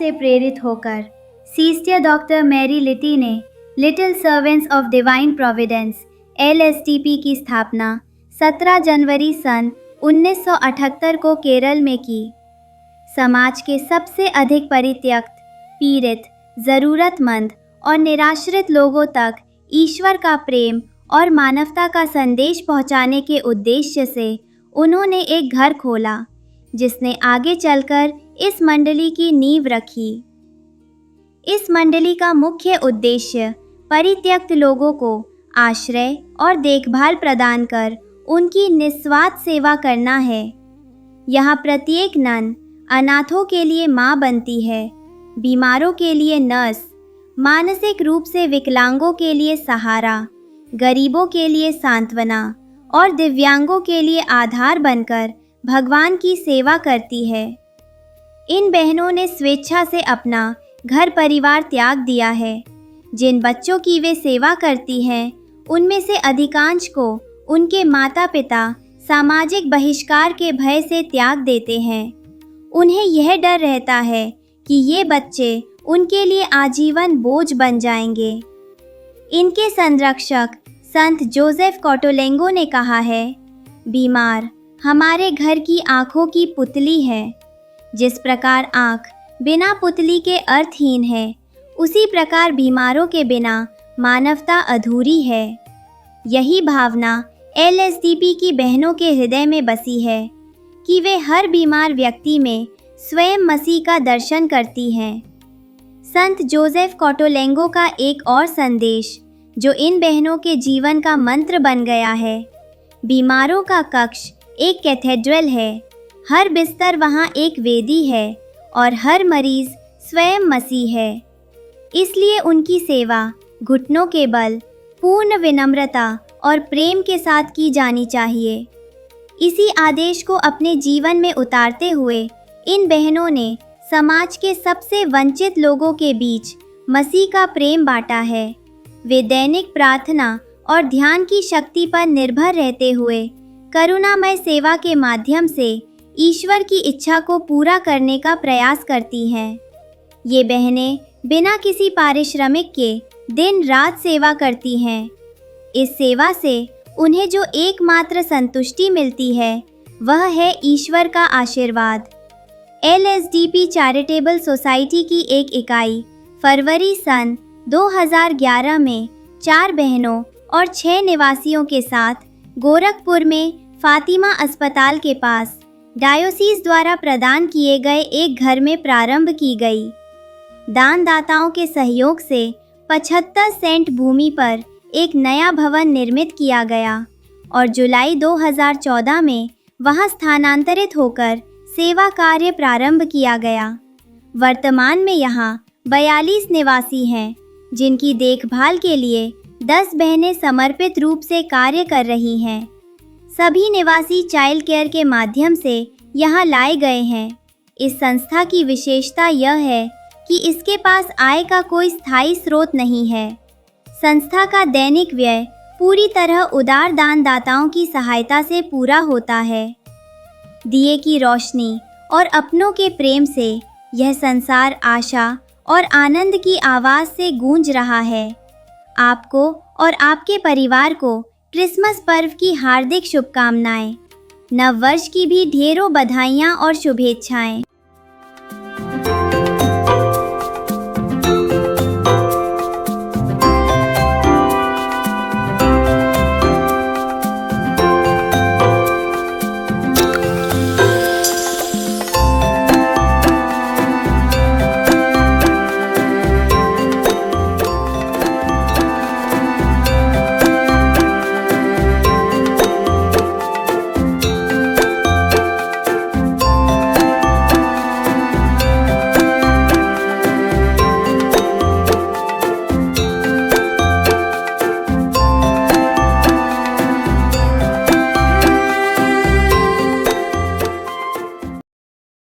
से प्रेरित होकर सिस्टर डॉक्टर मैरी लिटी ने little servants of divine Providence LSDP की स्थापना 17 जनवरी सन 1978 को केरल में की। समाज के सबसे अधिक परित्यक्त, पीड़ित, ज़रूरतमंद और निराश्रित लोगों तक ईश्वर का प्रेम और मानवता का संदेश पहुंचाने के उद्देश्य से उन्होंने एक घर खोला, जिसने आगे चलकर इस मंडली की नींव रखी। इस मंडली का मुख्य उद्देश्य परित्यक्त लोगों को आश्रय और देखभाल प्रदान कर उनकी निस्वार्थ सेवा करना है। यहाँ प्रत्येक नन अनाथों के लिए माँ बनती है, बीमारों के लिए नर्स, मानसिक रूप से विकलांगों के लिए सहारा, गरीबों के लिए सांत्वना और दिव्यांगों के लिए आधार बनकर भगवान की सेवा करती है। इन बहनों ने स्वेच्छा से अपना घर परिवार त्याग दिया है। जिन बच्चों की वे सेवा करती हैं, उनमें से अधिकांश को उनके माता पिता सामाजिक बहिष्कार के भय से त्याग देते हैं। उन्हें यह डर रहता है कि ये बच्चे उनके लिए आजीवन बोझ बन जाएंगे। इनके संरक्षक संत जोसेफ कोटोलेंगो ने कहा है, बीमार हमारे घर की आँखों की पुतली है। जिस प्रकार आँख बिना पुतली के अर्थहीन है, उसी प्रकार बीमारों के बिना मानवता अधूरी है। यही भावना LSDP की बहनों के हृदय में बसी है कि वे हर बीमार व्यक्ति में स्वयं मसीह का दर्शन करती हैं। संत जोसेफ कोटोलेंगो का एक और संदेश जो इन बहनों के जीवन का मंत्र बन गया है, बीमारों का कक्ष एक कैथेड्रल है। हर बिस्तर वहाँ एक वेदी है और हर मरीज स्वयं मसीह है। इसलिए उनकी सेवा घुटनों के बल, पूर्ण विनम्रता और प्रेम के साथ की जानी चाहिए। इसी आदेश को अपने जीवन में उतारते हुए इन बहनों ने समाज के सबसे वंचित लोगों के बीच मसीह का प्रेम बांटा है। वे दैनिक प्रार्थना और ध्यान की शक्ति पर निर्भर रहते हुए करुणामय सेवा के माध्यम से ईश्वर की इच्छा को पूरा करने का प्रयास करती हैं। ये बहनें बिना किसी पारिश्रमिक के दिन रात सेवा करती हैं। इस सेवा से उन्हें जो एकमात्र संतुष्टि मिलती है, वह है ईश्वर का आशीर्वाद। LSDP चैरिटेबल सोसाइटी की एक इकाई फरवरी सन 2011 में 4 बहनों और 6 निवासियों के साथ गोरखपुर में फातिमा अस्पताल के पास डायोसीस द्वारा प्रदान किए गए एक घर में प्रारंभ की गई। दानदाताओं के सहयोग से 75 सेंट भूमि पर एक नया भवन निर्मित किया गया और जुलाई 2014 में वहां स्थानांतरित होकर सेवा कार्य प्रारंभ किया गया। वर्तमान में यहां 42 निवासी हैं, जिनकी देखभाल के लिए 10 बहनें समर्पित रूप से कार्य कर रही हैं। सभी निवासी चाइल्ड केयर के माध्यम से यहां लाए गए हैं। इस संस्था की विशेषता यह है कि इसके पास आय का कोई स्थायी स्रोत नहीं है। संस्था का दैनिक व्यय पूरी तरह उदार दानदाताओं की सहायता से पूरा होता है। दिए की रोशनी और अपनों के प्रेम से यह संसार आशा और आनंद की आवाज़ से गूंज रहा है। आपको और आपके परिवार को क्रिसमस पर्व की हार्दिक शुभकामनाएं। नव वर्ष की भी ढेरों बधाइयाँ और शुभेच्छाएं।